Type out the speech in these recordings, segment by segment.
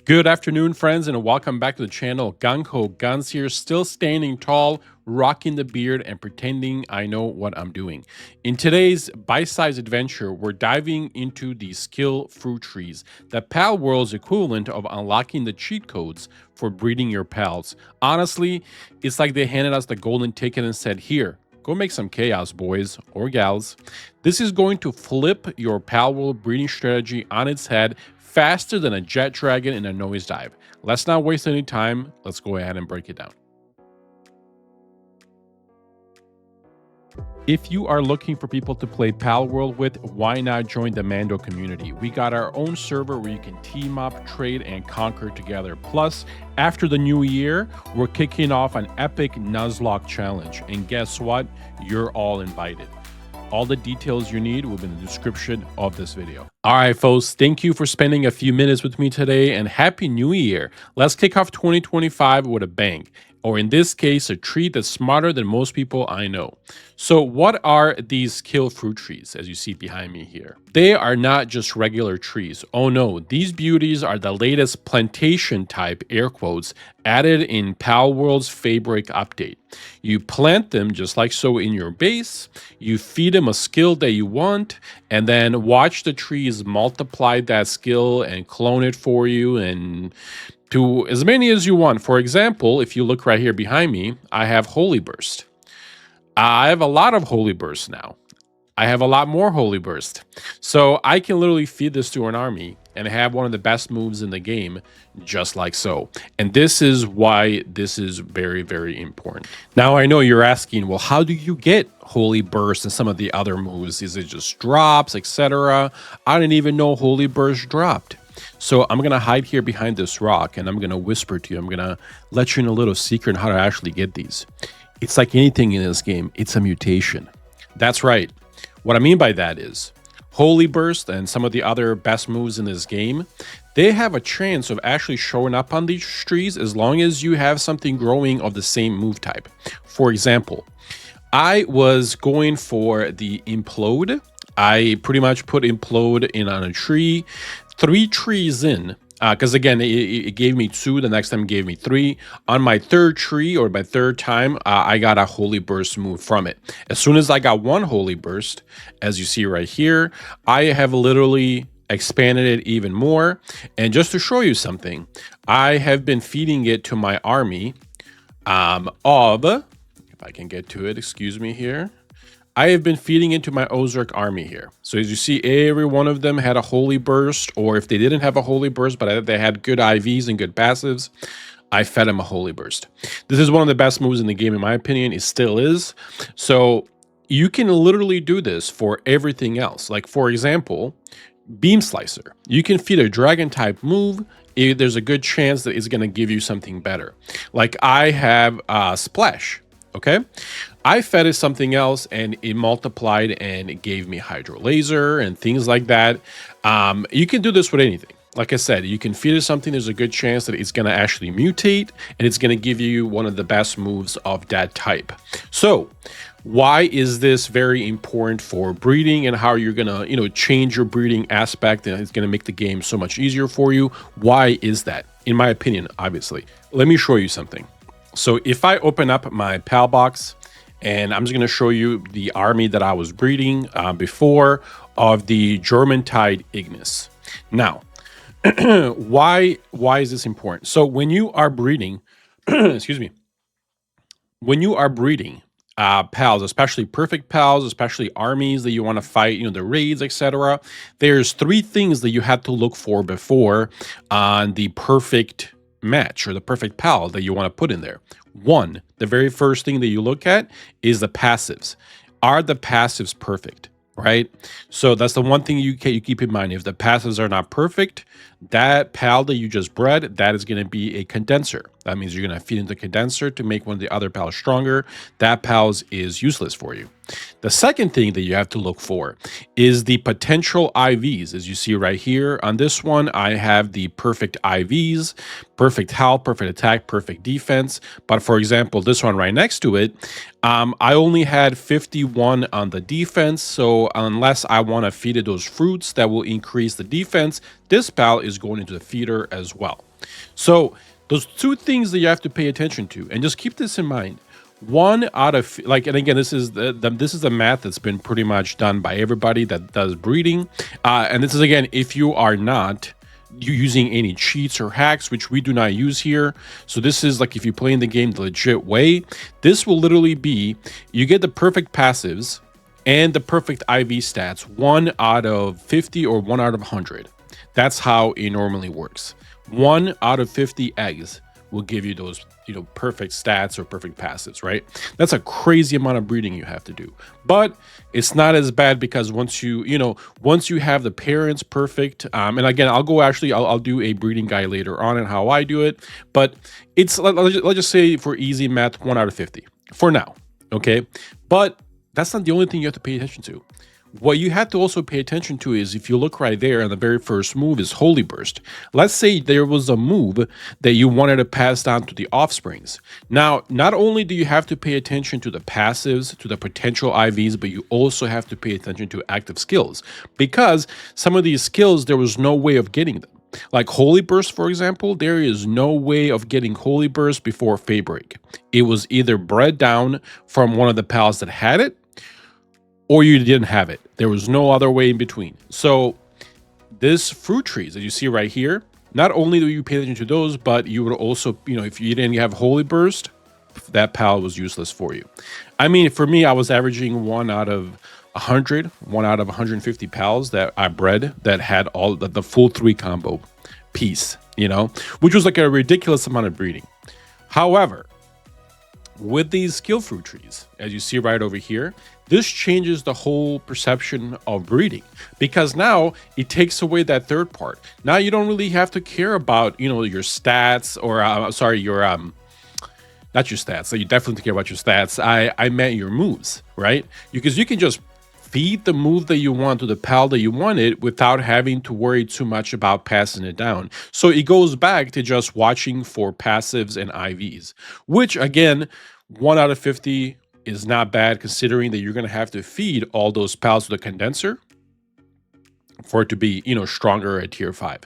Good afternoon, friends, and welcome back to the channel. Gung Guns here, still standing tall, rocking the beard, and pretending I know what I'm doing. In today's bite-sized adventure, we're diving into the skill fruit trees, the Palworld's equivalent of unlocking the cheat codes for breeding your pals. Honestly, it's like they handed us the golden ticket and said, here, go make some chaos, boys or gals. This is going to flip your Palworld breeding strategy on its head faster than a jet dragon in a nosedive. Let's not waste any time. Let's go ahead and break it down. If you are looking for people to play Palworld with, why not join the Mando community? We got our own server where you can team up, trade, and conquer together. Plus, after the new year, we're kicking off an epic Nuzlocke challenge. And guess what? You're all invited. All the details you need will be in the description of this video. All right, folks, thank you for spending a few minutes with me today, and Happy New Year. Let's kick off 2025 with a bang, or in this case, a tree that's smarter than most people I know. So what are these kill fruit trees, as you see behind me here? They are not just regular trees. Oh no, these beauties are the latest plantation type, air quotes, added in Palworld's Feybreak update. You plant them just like so in your base, you feed them a skill that you want, and then watch the trees multiply that skill and clone it for you and to as many as you want. For example, if you look right here behind me, I have Holy Burst. I have a lot of Holy Burst now. I have a lot more Holy Burst. So I can literally feed this to an army and have one of the best moves in the game, just like so. And this is why this is very, very important. Now, I know you're asking, well, how do you get Holy Burst and some of the other moves? Is it just drops, etc.? I didn't even know Holy Burst dropped. So I'm going to hide here behind this rock and I'm going to whisper to you. I'm going to let you in a little secret on how to actually get these. It's like anything in this game. It's a mutation. That's right. What I mean by that is Holy Burst and some of the other best moves in this game, they have a chance of actually showing up on these trees as long as you have something growing of the same move type. For example, I was going for the Implode. I pretty much put Implode in on a tree, 3 trees in. Because again, it gave me 2, the next time it gave me 3. On my 3rd tree, or my 3rd time, I got a Holy Burst move from it. As soon as I got 1 Holy Burst, as you see right here, I have literally expanded it even more. And just to show you something, I have been feeding it to my army of, if I can get to it, excuse me here. I have been feeding into my Ozark army here. So as you see, every one of them had a Holy Burst, or if they didn't have a Holy Burst, but they had good IVs and good passives, I fed them a Holy Burst. This is one of the best moves in the game, in my opinion. It still is. So you can literally do this for everything else. Like, for example, Beam Slicer. You can feed a dragon type move. There's a good chance that it's going to give you something better. Like I have Splash. Okay, I fed it something else and it multiplied and it gave me Hydro Laser and things like that. You can do this with anything. Like I said, you can feed it something. There's a good chance that it's going to actually mutate and it's going to give you one of the best moves of that type. So why is this very important for breeding and how you're going to, change your breeding aspect, and it's going to make the game so much easier for you? Why is that? In my opinion, obviously. Let me show you something. So if I open up my PAL box, and I'm just going to show you the army that I was breeding before of the German Tide Ignis. Now, why is this important? So when you are breeding, excuse me, when you are breeding pals, especially perfect pals, especially armies that you want to fight, the raids, etc., there's 3 things that you have to look for before on the perfect match or the perfect pal that you want to put in there. 1, the very first thing that you look at is the passives. Are the passives perfect? Right? So that's the one thing you keep in mind. If the passives are not perfect, that pal that you just bred, that is going to be a condenser. That means you're going to feed into the condenser to make one of the other pals stronger. That pals is useless for you. The second thing that you have to look for is the potential IVs. As you see right here on this one, I have the perfect IVs, perfect health, perfect attack, perfect defense. But for example, this one right next to it, I only had 51 on the defense. So unless I want to feed it those fruits that will increase the defense, this pal is going into the feeder as well. So those two things that you have to pay attention to, and just keep this in mind. One out of like, and again, this is this is the math that's been pretty much done by everybody that does breeding. And this is again, if you are not you using any cheats or hacks, which we do not use here. So this is like if you play in the game the legit way, this will literally be you get the perfect passives and the perfect IV stats 1 out of 50 or 1 out of 100. That's how it normally works. 1 out of 50 eggs will give you those, perfect stats or perfect passives, right? That's a crazy amount of breeding you have to do. But it's not as bad because once you have the parents perfect, and again, I'll do a breeding guide later on and how I do it. But it's let's just say for easy math, 1 out of 50 for now, okay? But that's not the only thing you have to pay attention to. What you have to also pay attention to is if you look right there and the very first move is Holy Burst. Let's say there was a move that you wanted to pass down to the offsprings. Now, not only do you have to pay attention to the passives, to the potential IVs, but you also have to pay attention to active skills because some of these skills, there was no way of getting them. Like Holy Burst, for example, there is no way of getting Holy Burst before Feybreak. It was either bred down from one of the pals that had it, or you didn't have it. There was no other way in between. So this fruit trees that you see right here, not only do you pay attention to those, but you would also, if you didn't have Holy Burst, that pal was useless for you. I mean, for me, I was averaging 1 out of 100, 1 out of 150 pals that I bred that had all the full 3 combo piece, which was like a ridiculous amount of breeding. However, with these skill fruit trees, as you see right over here, this changes the whole perception of breeding because now it takes away that third part. Now you don't really have to care about, your stats or not your stats. So you definitely care about your stats. I meant your moves, right? Because you can just feed the move that you want to the pal that you wanted without having to worry too much about passing it down. So it goes back to just watching for passives and IVs, which again, 1 out of 50 is not bad considering that you're going to have to feed all those pals with a condenser for it to be, stronger at tier 5.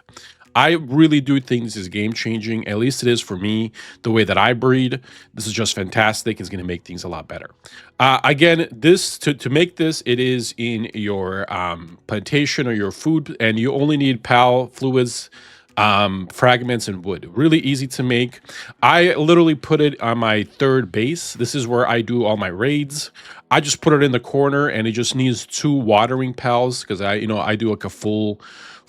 I really do think this is game changing. At least it is for me. The way that I breed, this is just fantastic. It's going to make things a lot better. Again, this to make this, it is in your plantation or your food, and you only need pal fluids, fragments, and wood. Really easy to make. I literally put it on my third base. This is where I do all my raids. I just put it in the corner, and it just needs 2 watering pals because I do like a full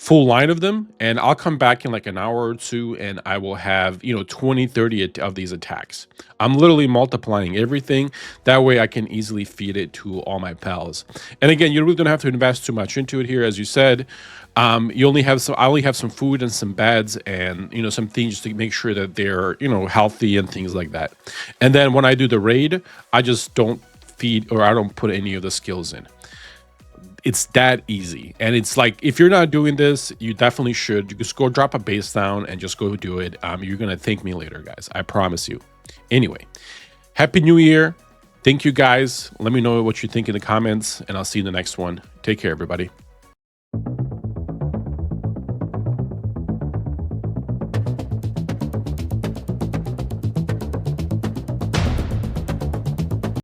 line of them, and I'll come back in like an hour or 2 and I will have 20 30 of these attacks. I'm literally multiplying everything that way I can easily feed it to all my pals. And again, you really don't have to invest too much into it here. As you said, I only have some food and some beds and some things to make sure that they're healthy and things like that. And then when I do the raid, I just don't feed or I don't put any of the skills in. It's that easy. And it's like, if you're not doing this, you definitely should. You just go drop a base down and just go do it. You're going to thank me later, guys. I promise you. Anyway, Happy New Year. Thank you, guys. Let me know what you think in the comments, and I'll see you in the next one. Take care, everybody.